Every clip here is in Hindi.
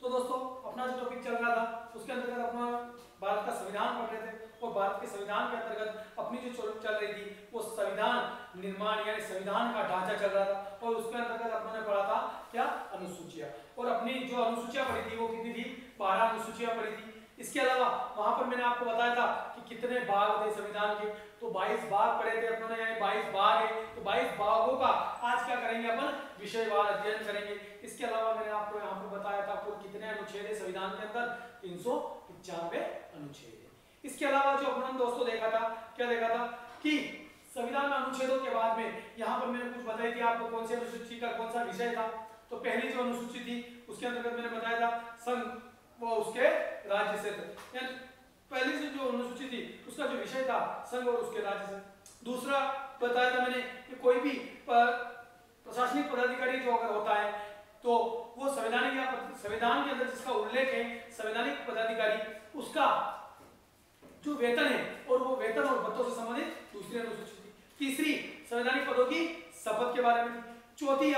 तो दोस्तों अपना जो टॉपिक चल रहा था उसके अंतर्गत अपना भारत का संविधान पढ़ रहे थे और भारत के संविधान के अंतर्गत अपनी जो चल रही थी वो संविधान निर्माण यानी संविधान का ढांचा चल रहा था और उसके अंतर्गत अपने पढ़ा था क्या अनुसूचियां। और अपनी जो अनुसूचियां पढ़ी थी वो कितनी थी 12 अनुसूचियां पढ़ी थी। इसके अलावा वहां पर मैंने आपको बताया था कि कितने भाग थे संविधान के, तो 22 भाग पढ़े थे अपने यानी 22 भाग है। तो 22 भागों का आज क्या करेंगे अपन विषयवार अध्ययन करेंगे। इसके अलावा मैंने आपको यहाँ पर बताया था कुल कितने अनुच्छेद है संविधान के अंदर 395 अनुच्छेद है। इसके अलावा जो अपन दोस्तों देखा था क्या देखा था कि संविधान में अनुच्छेदों के बाद में यहाँ पर मैंने कुछ बताई थी आपको कौन सी अनुसूची का कौन सा विषय था। तो पहली जो अनुसूची थी उसके अंतर्गत मैंने बताया था संघ वो उसके राज्य क्षेत्र, पहली से जो अनुसूची थी उसका जो विषय था संघ और उसके राज्य क्षेत्र। दूसरा बताया था मैंने कि कोई भी प्रशासनिक पदाधिकारी जो अगर होता है तो वो संविधान के अंदर जिसका उल्लेख है संवैधानिक पदाधिकारी उसका जो वेतन है और वो वेतन और भत्तों से संबंधित दूसरी अनुसूची थी। तीसरी संवैधानिक पदों की शपथ के बारे में थी। चौथी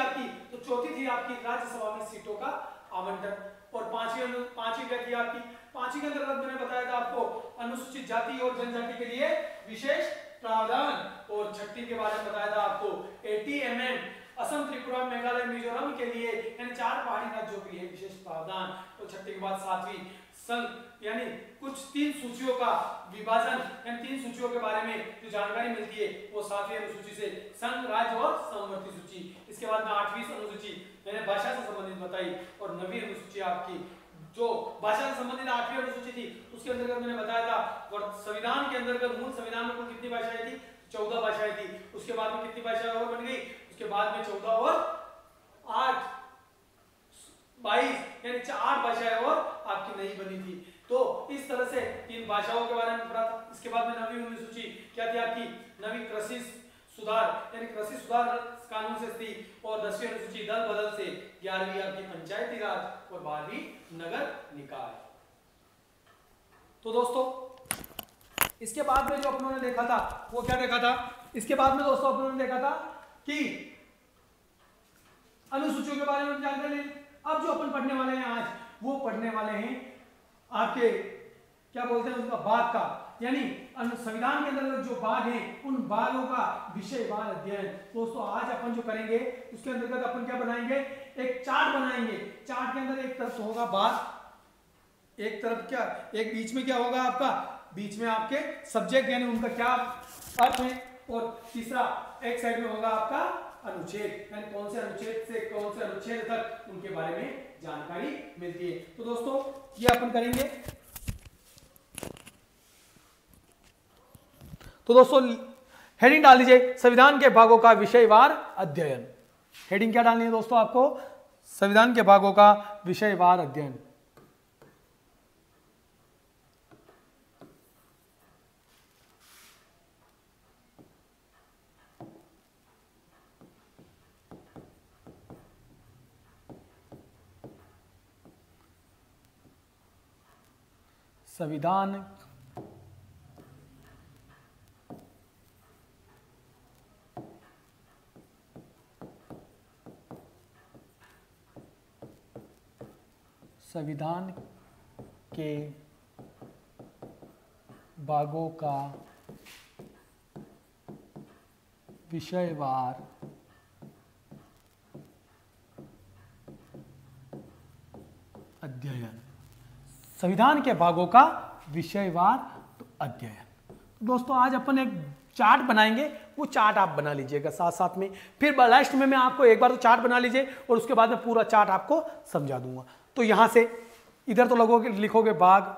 थी आपकी राज्यसभा में सीटों का आवंटन। और पांचवी क्या थी आपकी पांचवी के अंतर्गत मैंने बताया था आपको अनुसूचित जाति और जनजाति के लिए विशेष प्रावधान। और छठी के बारे में बताया था आपको ATMM असम त्रिपुरा मेघालय मिजोरम के लिए यानी 4 पहाड़ी राज्यों के लिए विशेष प्रावधान। तो छठी के बाद सातवीं संघ यानी कुछ 3 सूचियों का विभाजन यानी 3 सूचियों के बारे में जो जानकारी मिलती है वो 7वीं अनुसूची से संघ राज्य और समवर्ती सूची। इसके बाद में 8वीं अनुसूची मैंने भाषा से संबंधित बताई और 9वीं अनुसूची आपकी जो भाषा से संबंधित 8वीं अनुसूची थी उसके अंतर्गत मैंने बताया था संविधान के अंतर्गत मूल संविधान में कुल कितनी भाषाएं थी 14 भाषाएं थी। उसके बाद में कितनी भाषाएं और बन गई उसके बाद में 14 और 8 22 यानी 4 भाषाएं और आपकी नई बनी थी। तो इस तरह से 3 भाषाओं के बारे में पढ़ा था। इसके बाद में 9वीं अनुसूची क्या थी आपकी 9वीं कृषि सुधार यानी कृषि सुधार कानून से थी। और 10वीं अनुसूची दल बदल से 11वीं आपकी पंचायती राज और 12वीं नगर निकाय। तो दोस्तों इसके बाद में जो अपनों ने देखा था वो क्या देखा था इसके बाद में दोस्तों अपनों ने देखा था कि अनुसूचियों के बारे में जानकारी ली। अब जो अपन पढ़ने वाले हैं आज वो पढ़ने वाले हैं आपके क्या बोलते हैं उसका भाग का यानी संविधान के अंदर जो भाग हैं उन भागों का विषयवार अध्ययन। दोस्तों आज अपन जो करेंगे उसके अंतर्गत अपन क्या बनाएंगे एक चार्ट बनाएंगे। चार्ट के अंदर एक तरफ होगा भाग, एक तरफ क्या एक बीच में क्या होगा आपका बीच में आपके सब्जेक्ट यानी उनका क्या अर्थ है और तीसरा एक साइड में होगा आपका अनुच्छेद यानी कौन से अनुच्छेद से कौन से अनुच्छेद तक उनके बारे में जानकारी मिलती है। तो दोस्तों ये अपन करेंगे। तो दोस्तों हेडिंग डाल दीजिए संविधान के भागों का विषयवार अध्ययन। हेडिंग क्या डालनी है दोस्तों आपको संविधान के भागों का विषयवार अध्ययन। संविधान के भागों का विषयवार अध्ययन। संविधान के भागों का विषयवार अध्ययन। दोस्तों आज अपन एक चार्ट बनाएंगे, वो चार्ट आप बना लीजिएगा साथ साथ में। फिर लास्ट में मैं आपको एक बार तो चार्ट बना लीजिए और उसके बाद में पूरा चार्ट आपको समझा दूंगा। तो यहां से इधर तो लगोगे लिखोगे भाग,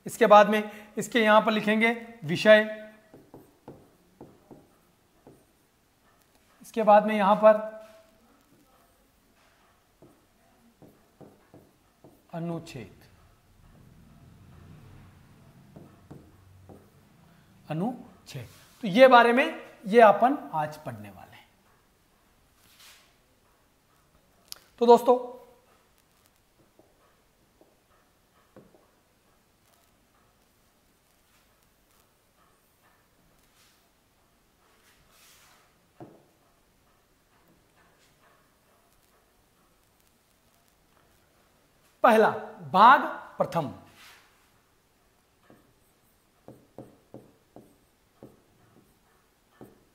इसके बाद में इसके यहां पर लिखेंगे विषय, इसके बाद में यहां पर अनुच्छेद, अनुच्छेद। तो ये बारे में ये अपन आज पढ़ने वाले हैं। तो दोस्तों पहला भाग प्रथम,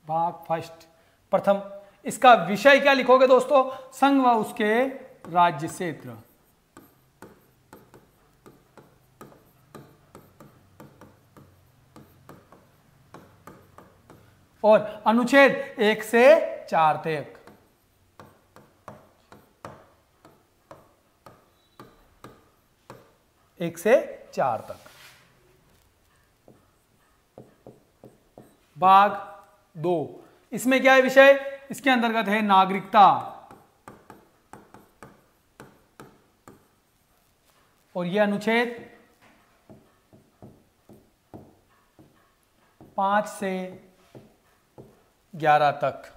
भाग फर्स्ट, प्रथम। इसका विषय क्या लिखोगे दोस्तों? संघ व उसके राज्य क्षेत्र। और अनुच्छेद 1 से 4 तक। एक से 4 तक। भाग 2, इसमें क्या है विषय? इसके अंतर्गत है नागरिकता, और यह अनुच्छेद 5 से 11 तक।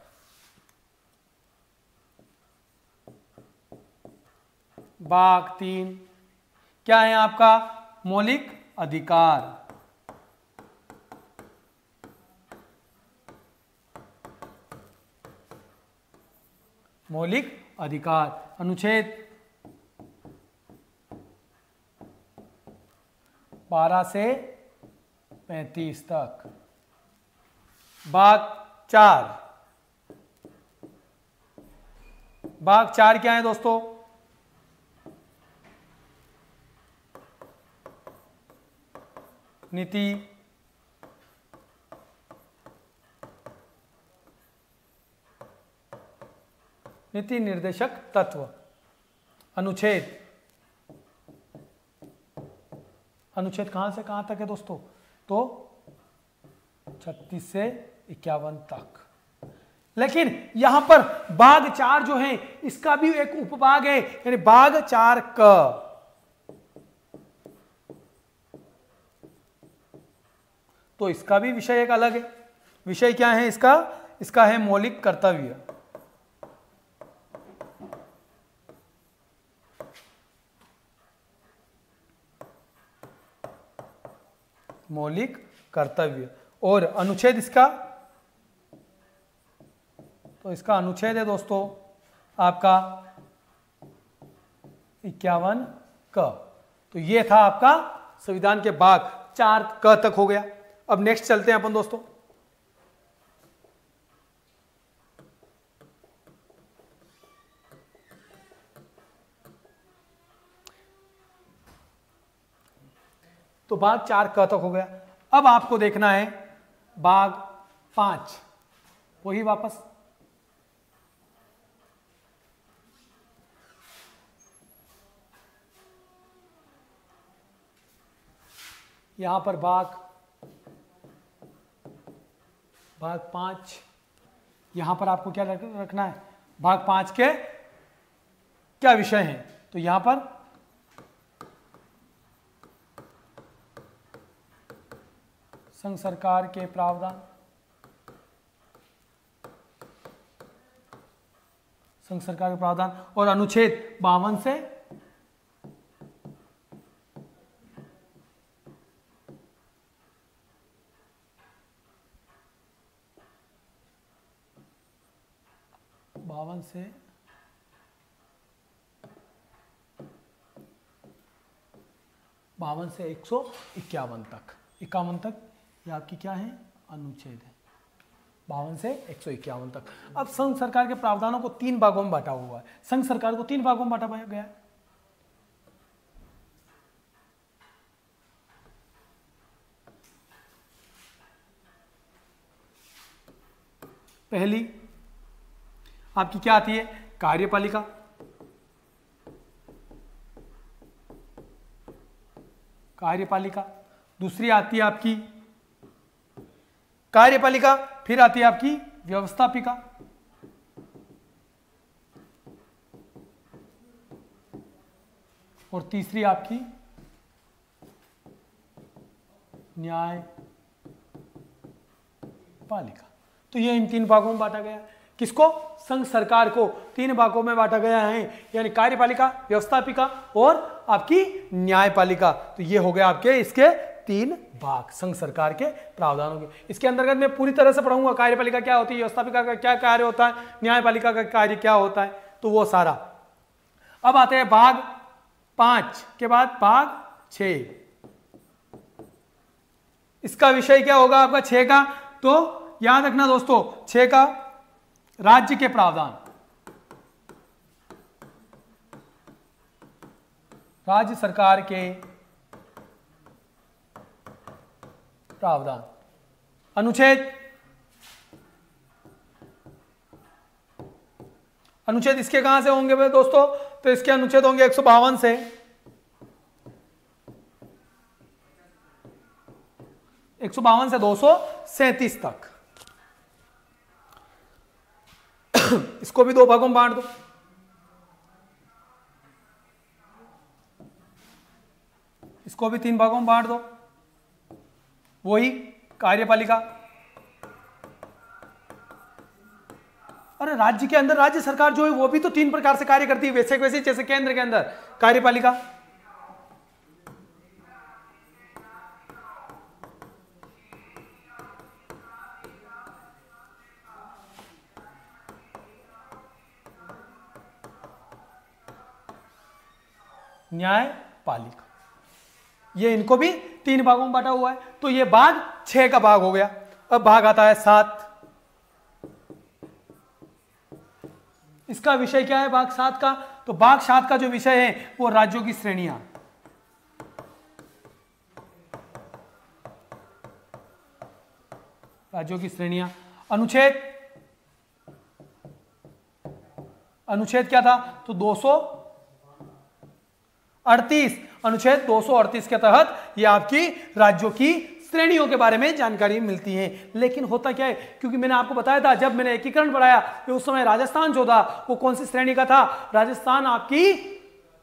भाग 3 क्या है आपका? मौलिक अधिकार। मौलिक अधिकार, अनुच्छेद 12 से 35 तक। भाग 4, भाग 4 क्या है दोस्तों? नीति, नीति निर्देशक तत्व। अनुच्छेद, अनुच्छेद कहां से कहां तक है दोस्तों? तो 36 से 51 तक। लेकिन यहां पर भाग 4 जो है इसका भी एक उपभाग है, यानी भाग 4 क। तो इसका भी विषय एक अलग है। विषय क्या है इसका? इसका है मौलिक कर्तव्य। मौलिक कर्तव्य। और अनुच्छेद इसका, तो इसका अनुच्छेद है दोस्तों आपका 51 क। तो ये था आपका संविधान के भाग 4 क तक हो गया। अब नेक्स्ट चलते हैं अपन दोस्तों। तो भाग 4 क तक हो गया। अब आपको देखना है भाग 5, वही वापस यहां पर भाग 5, यहां पर आपको क्या रखना है? भाग 5 के क्या विषय हैं? तो यहां पर संघ सरकार के प्रावधान, संघ सरकार के प्रावधान, और अनुच्छेद 52 से 52 से 151 तक। 51 तक ये आपकी क्या है? अनुच्छेद है। 52 से 151 तक। अब संघ सरकार के प्रावधानों को 3 भागों में बांटा हुआ है। संघ सरकार को 3 भागों में बांटा गया है। पहली आपकी क्या आती है? कार्यपालिका। कार्यपालिका। दूसरी आती है आपकी कार्यपालिका, फिर आती है आपकी व्यवस्थापिका। और तीसरी आपकी न्यायपालिका। तो ये इन 3 भागों में बांटा गया है। किसको? संघ सरकार को 3 भागों में बांटा गया है, यानी कार्यपालिका, व्यवस्थापिका और आपकी न्यायपालिका। तो ये हो गया आपके इसके 3 भाग संघ सरकार के प्रावधानों के। इसके अंतर्गत मैं पूरी तरह से पढ़ाऊंगा कार्यपालिका क्या होती है, व्यवस्थापिका का क्या कार्य होता है, न्यायपालिका का कार्य क्या होता है, तो वो सारा। अब आते हैं भाग 5 के बाद भाग 6। इसका विषय क्या होगा आपका 6 का? तो याद रखना दोस्तों 6 का राज्य के प्रावधान, राज्य सरकार के प्रावधान। अनुच्छेद इसके कहां से होंगे भाई दोस्तों? तो इसके अनुच्छेद होंगे 152 से 237 तक। इसको भी 2 भागों में बांट दो। इसको भी 3 भागों में बांट दो। वही कार्यपालिका। अरे राज्य के अंदर राज्य सरकार जो है वो भी तो 3 प्रकार से कार्य करती है, वैसे जैसे केंद्र के अंदर कार्यपालिका। न्यायपालिका, ये इनको भी 3 भागों में बांटा हुआ है। तो ये भाग 6 का भाग हो गया। अब भाग आता है 7। इसका विषय क्या है भाग 7 का? तो भाग 7 का जो विषय है वो राज्यों की श्रेणियां। राज्यों की श्रेणियां। अनुच्छेद क्या था? तो 238। अनुच्छेद 238 के तहत ये आपकी राज्यों की श्रेणियों के बारे में जानकारी मिलती है। लेकिन होता क्या है, क्योंकि मैंने आपको बताया था जब मैंने एकीकरण पढ़ाया तो उस समय राजस्थान जो था वो कौन सी श्रेणी का था? राजस्थान आपकी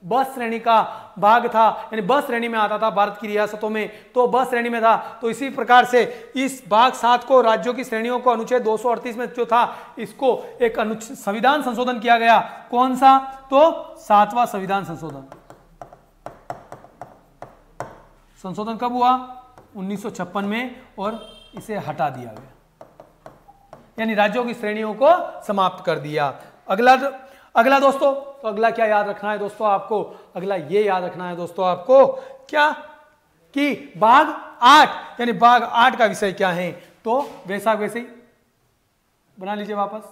ब श्रेणी का भाग था, यानी ब श्रेणी में आता था भारत की रियासतों में, तो ब श्रेणी में था। तो इसी प्रकार से इस भाग 7 को, राज्यों की श्रेणियों को अनुच्छेद 238 में जो था इसको एक संविधान संशोधन किया गया। कौन सा? तो 7वां संविधान संशोधन कब हुआ? 1956 में, और इसे हटा दिया गया, यानी राज्यों की श्रेणियों को समाप्त कर दिया। अगला दोस्तों, तो अगला क्या याद रखना है दोस्तों आपको? अगला ये याद रखना है दोस्तों आपको क्या कि भाग 8, यानी भाग 8 का विषय क्या है? तो वैसे ही बना लीजिए वापस।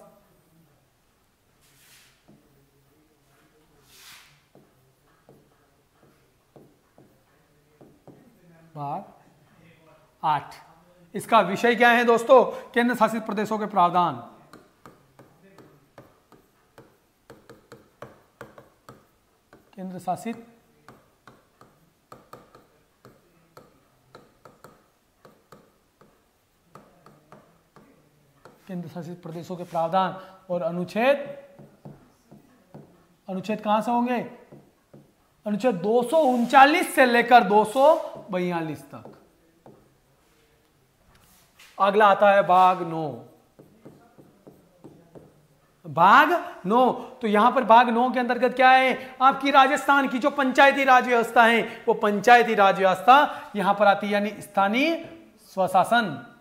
भाग 8, इसका विषय क्या है दोस्तों? केंद्र शासित प्रदेशों के प्रावधान। केंद्र शासित प्रदेशों के प्रावधान। और अनुच्छेद कहां से होंगे? अनुच्छेद 239 से लेकर 242 तक। अगला आता है भाग 9। भाग 9, तो यहां पर भाग 9 के अंतर्गत क्या है? आपकी राजस्थान की जो पंचायती राज व्यवस्था है वो पंचायती राज व्यवस्था यहां पर आती है, यानी स्थानीय स्वशासन।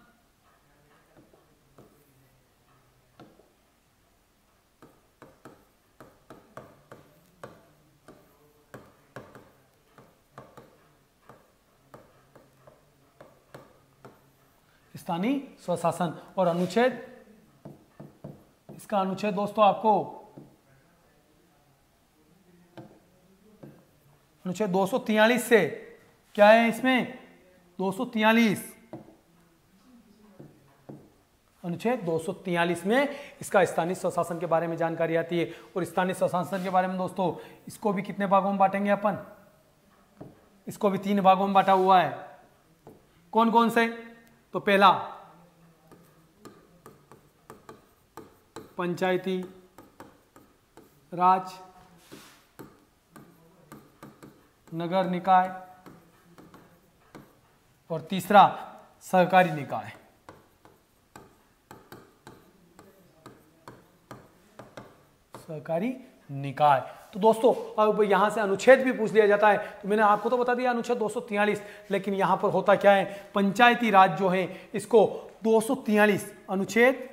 स्थानीय स्वशासन। और इसका अनुच्छेद दोस्तों आपको अनुच्छेद 243 से क्या है इसमें? 243, अनुच्छेद 243 में इसका स्थानीय स्वशासन के बारे में जानकारी आती है। और स्थानीय स्वशासन के बारे में दोस्तों इसको भी कितने भागों में बांटेंगे अपन? इसको भी 3 भागों में बांटा हुआ है। कौन कौन से? तो पहला पंचायती राज, नगर निकाय, और तीसरा सहकारी निकाय। सहकारी निकाय। तो दोस्तों अब यहां से अनुच्छेद भी पूछ लिया जाता है, तो मैंने आपको तो बता दिया अनुच्छेद 243, लेकिन यहां पर होता क्या है? पंचायती राज जो है इसको 243 अनुच्छेद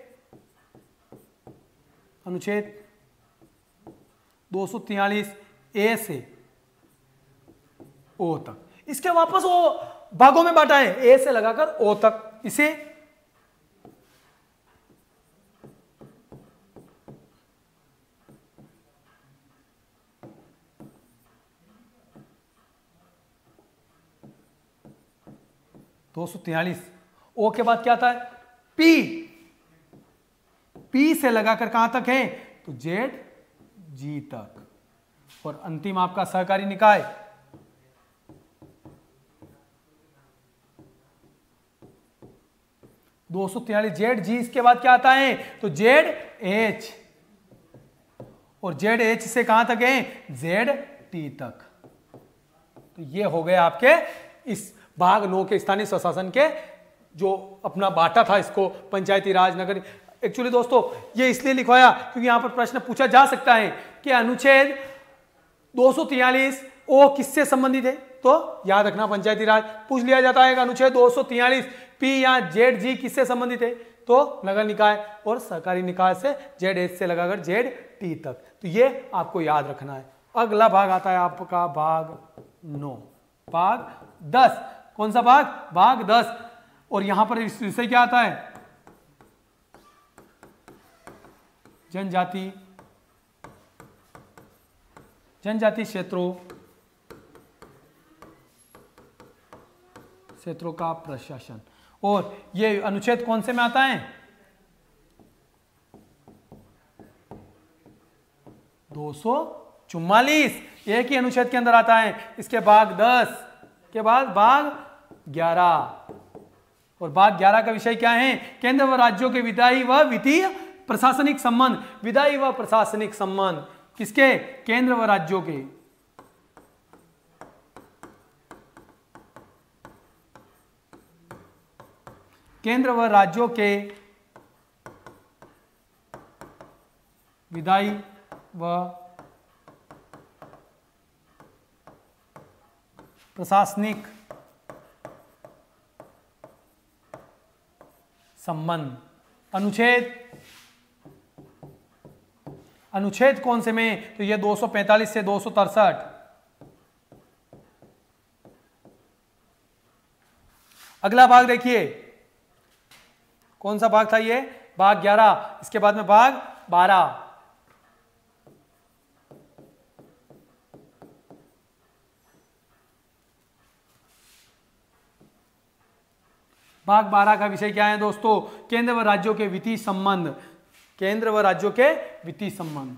243 ए से ओ तक। इसके वापस वो भागों में बांटा है, ए से लगाकर ओ तक। इसे 243। ओ के बाद क्या आता है? पी। पी से लगाकर कहां तक है? तो जेड जी तक। और अंतिम आपका सहकारी निकाय 243 जेड जी। इसके बाद क्या आता है? तो जेड एच। और जेड एच से कहां तक है? जेड टी तक। तो ये हो गए आपके इस भाग 9 के स्थानीय स्वशासन के जो अपना बांटा था इसको पंचायती राज नगर। एक्चुअली दोस्तों ये इसलिए लिखवाया क्योंकि यहां पर प्रश्न पूछा जा सकता है कि अनुच्छेद 243 ओ किससे संबंधित है, तो याद रखना पंचायती राज पूछ लिया जाता है कि अनुच्छेद 243 पी या जेड जी किससे संबंधित है, तो नगर निकाय और सरकारी निकाय से जेड एच से लगाकर जेड टी तक। तो ये आपको याद रखना है। अगला भाग आता है आपका भाग 9। भाग 10 कौन सा भाग? भाग 10। और यहां पर इस विषय क्या आता है? जनजाति क्षेत्रों का प्रशासन। और ये अनुच्छेद कौन से में आता है? 244 एक ही अनुच्छेद के अंदर आता है। इसके भाग 10 के बाद भाग 11। और भाग 11 का विषय क्या है? केंद्र व राज्यों के विधायी व वित्तीय प्रशासनिक संबंध। विधायी व प्रशासनिक संबंध किसके? केंद्र व राज्यों के। केंद्र व राज्यों के विधायी व प्रशासनिक संबंध। अनुच्छेद कौन से में? तो ये 245 से 263। अगला भाग देखिए कौन सा भाग था? ये भाग 11। इसके बाद में भाग 12। भाग 12 का विषय क्या है दोस्तों? केंद्र व राज्यों के वित्तीय संबंध। केंद्र व राज्यों के वित्तीय संबंध।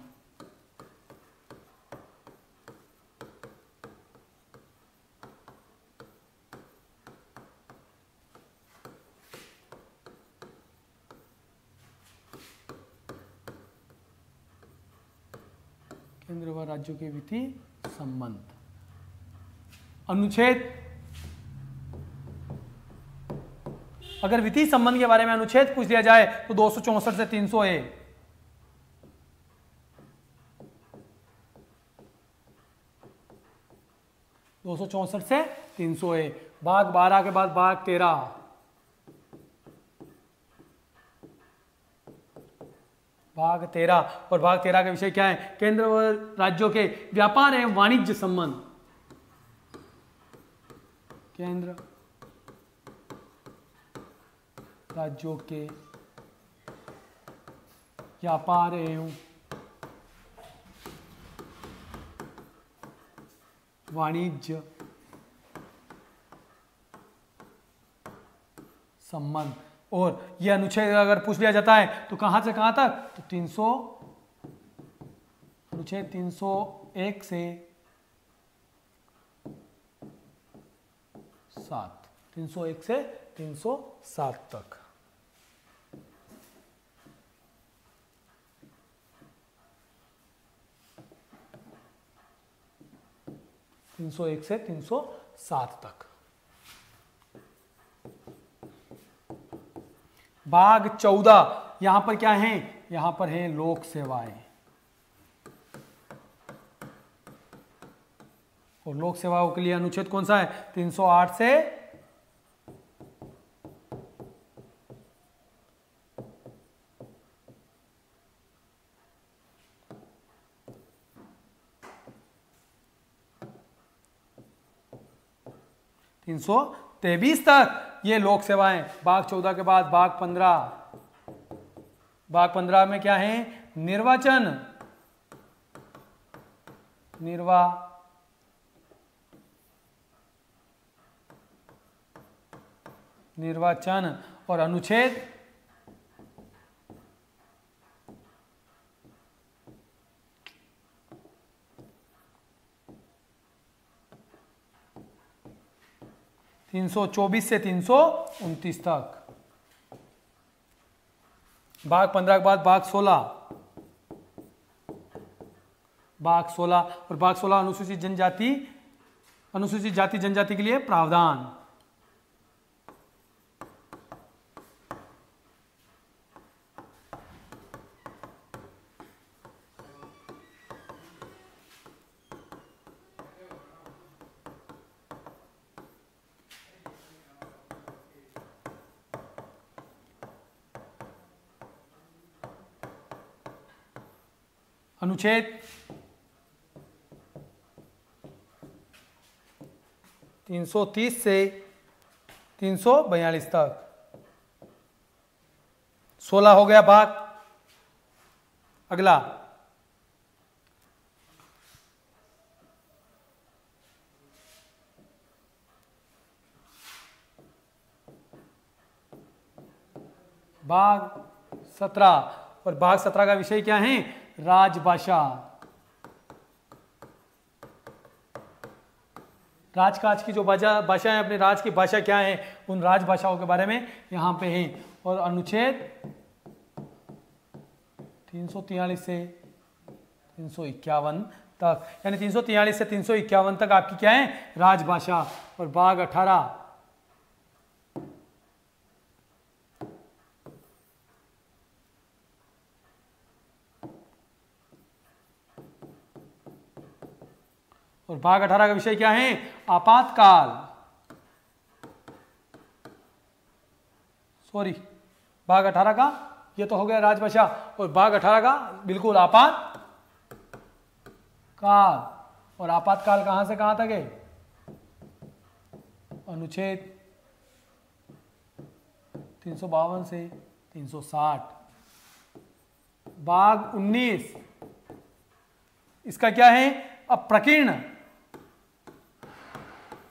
केंद्र व राज्यों के वित्तीय संबंध। अनुच्छेद, अगर वित्तीय संबंध के बारे में अनुच्छेद पूछ लिया जाए तो 264 से 300 है। से 300 है। भाग 12 के बाद भाग 13। भाग 13 और भाग 13 का विषय क्या है? केंद्र व राज्यों के व्यापार एवं वाणिज्य संबंध। केंद्र राज्यों के व्यापार एवं वाणिज्य संबंध। और यह अनुच्छेद अगर पूछ लिया जाता है तो कहां से कहां तक? तो 300 अनुच्छेद 301 से 7, 301 से 307 तक। एक से 307 तक। भाग 14 यहां पर क्या है? यहां पर है लोक सेवाएं। और लोक सेवाओं के लिए अनुच्छेद कौन सा है? 308 से 308 323 तक ये लोक सेवाएं। भाग 14 के बाद भाग 15, भाग 15 में क्या है? निर्वाचन, निर्वाचन और अनुच्छेद 324 से 329 तक। भाग 15 के बाद भाग 16, भाग 16 और भाग 16 अनुसूचित जाति जनजाति के लिए प्रावधान। अनुच्छेद 330 से 342 तक। 16 हो गया भाग। अगला भाग 17 और भाग 17 का विषय क्या है? राजभाषा। राजकाज की जो भाषा है, अपने राज की भाषा क्या है, उन राजभाषाओं के बारे में यहां पे है। और अनुच्छेद 343 से 351 तक, यानी 343 से 351 तक आपकी क्या है? राजभाषा। और भाग 18 और भाग 18 का विषय क्या है? आपातकाल। सॉरी, भाग 18 का ये तो हो गया राजभाषा, और भाग 18 का बिल्कुल आपातकाल। और आपातकाल कहां से कहां तक है? अनुच्छेद 352 से 360। भाग 19 इसका क्या है? अप्रकीर्ण,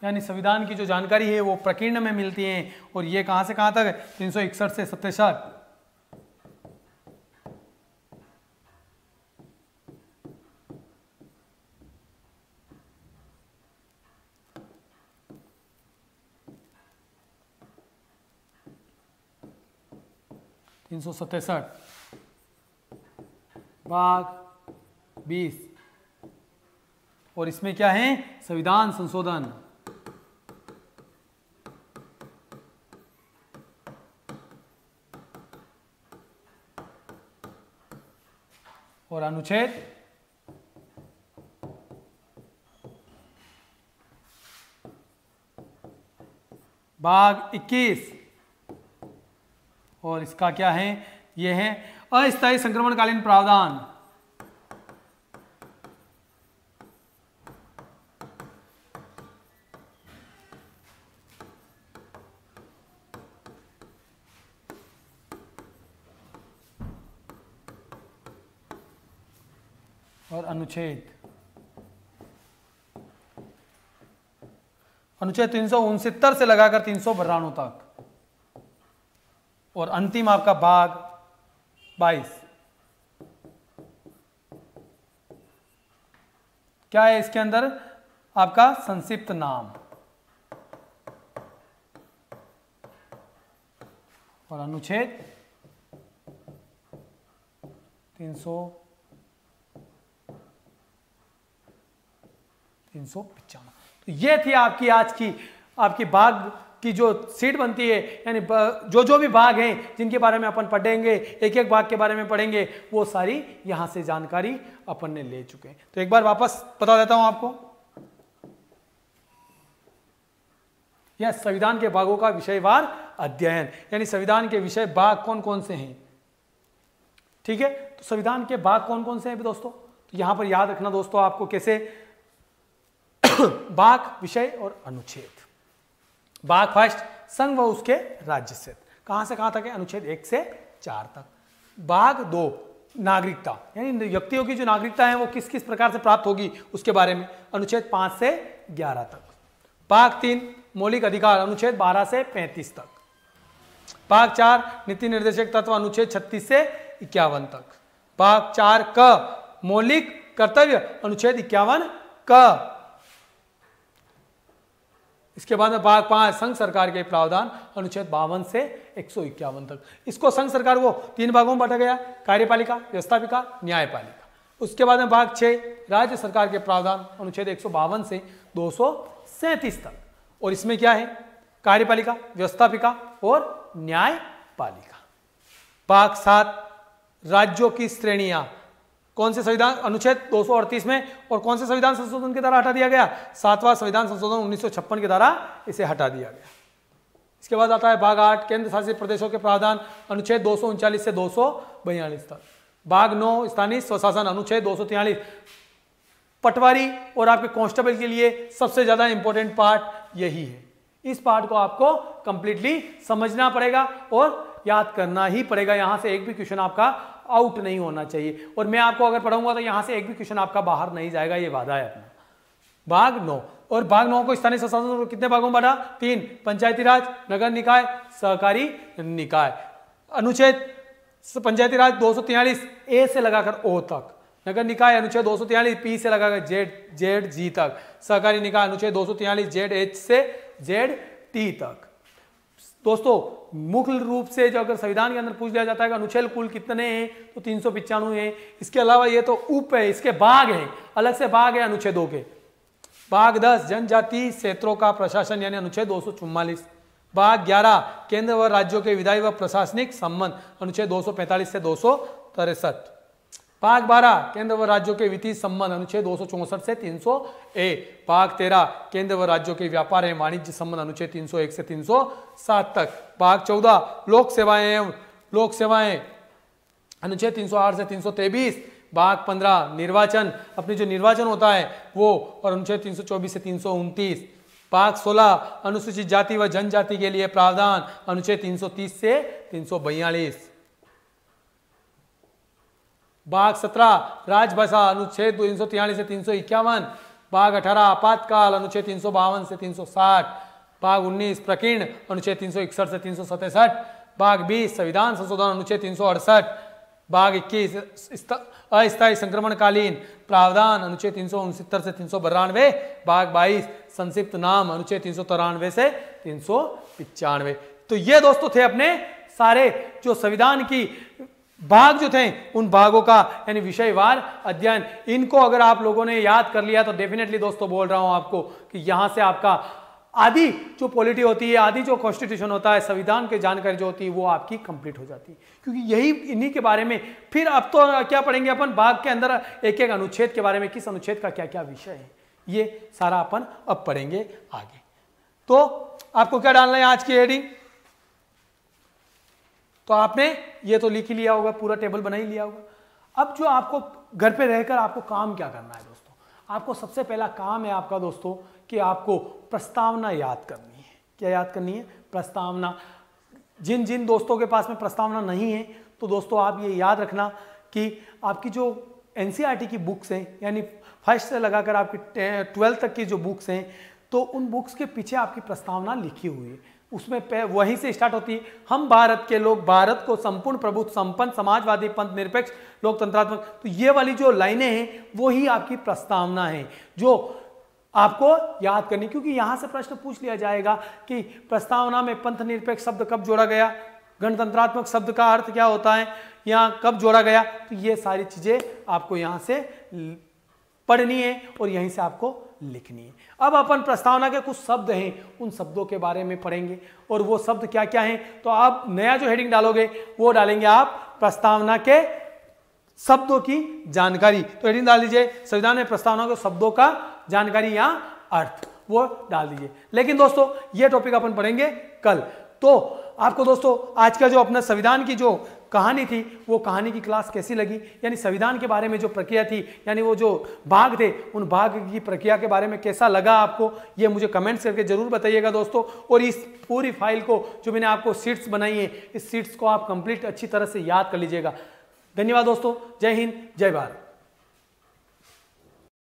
यानी संविधान की जो जानकारी है वो प्रकीर्ण में मिलती है। और ये कहां से कहां तक है? 361 से 67। भाग 20 और इसमें क्या है? संविधान संशोधन। और अनुच्छेद 21 और इसका क्या है? यह है अस्थायी संक्रमणकालीन प्रावधान। और अनुच्छेद 369 से लगाकर 392 तक। और अंतिम आपका भाग 22 क्या है? इसके अंदर आपका संक्षिप्त नाम। और अनुच्छेद 395। तो ये थी आपकी आज की आपकी भाग की जो सीट बनती है, यानी जो भी भाग हैं जिनके बारे में अपन पढ़ेंगे, एक एक भाग के बारे में पढ़ेंगे, वो सारी यहां से जानकारी अपन ने ले चुके हैं। तो एक बार वापस बता देता हूं आपको। यह संविधान के भागों का विषयवार अध्ययन, यानी संविधान के विषय भाग कौन कौन से हैं। ठीक है, तो संविधान के भाग कौन कौन से हैं दोस्तों? तो यहां पर याद रखना दोस्तों आपको कैसे भाग, विषय और अनुच्छेद। भाग फर्स्ट, संघ व उसके राज्य क्षेत्र, कहां से कहां तक है? अनुच्छेद 1 से 4 तक। भाग 2, नागरिकता, यानी व्यक्तियों की जो नागरिकता है वो किस किस प्रकार से प्राप्त होगी उसके बारे में, अनुच्छेद 5 से 11 तक। भाग 3, मौलिक अधिकार, अनुच्छेद 12 से 35 तक। भाग 4, नीति निर्देशक तत्व, अनुच्छेद 36 से 51 तक। भाग 4 क, मौलिक कर्तव्य, अनुच्छेद 51 क। इसके बाद में भाग 5, संघ सरकार के प्रावधान, अनुच्छेद 52 से 151 तक। इसको संघ सरकार को 3 भागों में बांटा गया, कार्यपालिका, व्यवस्थापिका, न्यायपालिका। उसके बाद में भाग 6, राज्य सरकार के प्रावधान, अनुच्छेद 152 से 237 तक। और इसमें क्या है? कार्यपालिका, व्यवस्थापिका और न्यायपालिका। भाग 7, राज्यों की श्रेणियां, कौन से संविधान, अनुच्छेद 238 में, और कौन से संविधान संशोधन के द्वारा हटा दिया गया? 7वां संविधान संशोधन 1956 के द्वारा इसे हटा दिया गया। इसके बाद आता है भाग 8, केंद्र शासित प्रदेशों के प्रावधान, अनुच्छेद 239 से 242 तक। भाग 9, स्थानीय स्वशासन, अनुच्छेद 243। पटवारी और आपके कांस्टेबल के लिए सबसे ज्यादा इंपॉर्टेंट पार्ट यही है। इस पार्ट को आपको कंप्लीटली समझना पड़ेगा और याद करना ही पड़ेगा। यहां से एक भी क्वेश्चन आपका आउट नहीं होना चाहिए, और मैं आपको अगर पढ़ाऊंगा तो यहां से एक भी क्वेश्चन आपका बाहर नहीं जाएगा, ये वादा है अपना। भाग 9, और भाग 9 को स्थानीय स्वशासन कितने भागों में बांटा? 3, पंचायती राज, नगर निकाय, सहकारी निकाय। अनुच्छेद पंचायती राज 243 ए से लगाकर ओ तक, नगर निकाय अनुच्छेद 243 पी से लगाकर जेड जी तक, सहकारी निकाय अनुच्छेद 243 जेड एच से जेड टी तक। दोस्तों मुख्य रूप से जो अगर संविधान के अंदर पूछ लिया जाता है कि अनुच्छेद कुल कितने हैं तो 395 है। इसके अलावा ये तो उप है, इसके भाग है, अलग से भाग है अनुच्छेदों के। भाग 10, जनजातीय क्षेत्रों का प्रशासन, यानी अनुच्छेद 244। भाग 11, केंद्र व राज्यों के विधायी व प्रशासनिक संबंध, अनुच्छेद 245 से 263। भाग 12, केंद्र व राज्यों के वित्तीय संबंध, अनुच्छेद 264 से 300 ए। भाग 13, केंद्र व राज्यों के व्यापार एवं वाणिज्य संबंध, अनुच्छेद 301 से 307 तक। भाग 14, लोक सेवाएं अनुच्छेद 308 से 323। भाग 15, निर्वाचन, अपनी जो निर्वाचन होता है वो, और अनुच्छेद 324 से 329। भाग 16, अनुसूचित जाति व जनजाति के लिए प्रावधान, अनुच्छेद 330 से 342। भाग 17, राजभाषा, अनुच्छेद 343 से 351। भाग 18, आपातकाल, अनुच्छेद 352 से 360। भाग 19, प्रकीर्ण, अनुच्छेद 361 से 367। भाग 20, संविधान संशोधन, अनुच्छेद 368। भाग 21, अस्थायी संक्रमणकालीन प्रावधान, अनुच्छेद 369 से 392। भाग 22, संक्षिप्त नाम, अनुच्छेद 393 से 395। तो ये दोस्तों थे अपने सारे जो संविधान की भाग जो थे, उन भागों का यानी विषयवार अध्ययन। इनको अगर आप लोगों ने याद कर लिया तो डेफिनेटली दोस्तों बोल रहा हूं आपको कि यहां से आपका आधी जो पॉलिटी होती है, आधी जो कॉन्स्टिट्यूशन होता है, संविधान की जानकारी जो होती है वो आपकी कंप्लीट हो जाती है। क्योंकि यही इन्हीं के बारे में फिर अब तो क्या पढ़ेंगे अपन, भाग के अंदर एक एक अनुच्छेद के बारे में, किस अनुच्छेद का क्या क्या विषय है, ये सारा अपन अब पढ़ेंगे आगे। तो आपको क्या डालना है आज की हेडिंग, तो आपने ये तो लिख ही लिया होगा, पूरा टेबल बना ही लिया होगा। अब जो आपको घर पे रहकर आपको काम क्या करना है दोस्तों, आपको सबसे पहला काम है आपका दोस्तों कि आपको प्रस्तावना याद करनी है। क्या याद करनी है? प्रस्तावना। जिन जिन दोस्तों के पास में प्रस्तावना नहीं है तो दोस्तों आप ये याद रखना कि आपकी जो एनसीईआरटी की बुक्स हैं, यानी फर्स्ट से लगाकर आपकी 12th तक की जो बुक्स हैं, तो उन बुक्स के पीछे आपकी प्रस्तावना लिखी हुई है। उसमें वहीं से स्टार्ट होती है, हम भारत के लोग भारत को संपूर्ण प्रभुत्व संपन्न समाजवादी पंथ निरपेक्ष लोकतंत्रात्मक। तो ये वाली जो लाइनें हैं वो ही आपकी प्रस्तावना है जो आपको याद करनी, क्योंकि यहां से प्रश्न पूछ लिया जाएगा कि प्रस्तावना में पंथ निरपेक्ष शब्द कब जोड़ा गया, गणतंत्रात्मक शब्द का अर्थ क्या होता है, यहाँ कब जोड़ा गया। तो ये सारी चीजें आपको यहाँ से पढ़नी है और यहीं से आपको लिखनी है। अब अपन प्रस्तावना के कुछ शब्द हैं, उन शब्दों के बारे में पढ़ेंगे और वो शब्द क्या क्या हैं। तो आप नया जो हेडिंग डालोगे वो डालेंगे आप प्रस्तावना के शब्दों की जानकारी। तो हेडिंग डाल दीजिए संविधान में प्रस्तावना के शब्दों का जानकारी या अर्थ, वो डाल दीजिए। लेकिन दोस्तों ये टॉपिक अपन पढ़ेंगे कल। तो आपको दोस्तों आज का जो अपना संविधान की जो कहानी थी वो कहानी की क्लास कैसी लगी, यानी संविधान के बारे में जो प्रक्रिया थी, यानी वो जो भाग थे उन भाग की प्रक्रिया के बारे में कैसा लगा आपको, ये मुझे कमेंट्स करके जरूर बताइएगा दोस्तों। और इस पूरी फाइल को जो मैंने आपको शीट्स बनाई है, इस शीट्स को आप कंप्लीट अच्छी तरह से याद कर लीजिएगा। धन्यवाद दोस्तों, जय हिंद, जय भारत।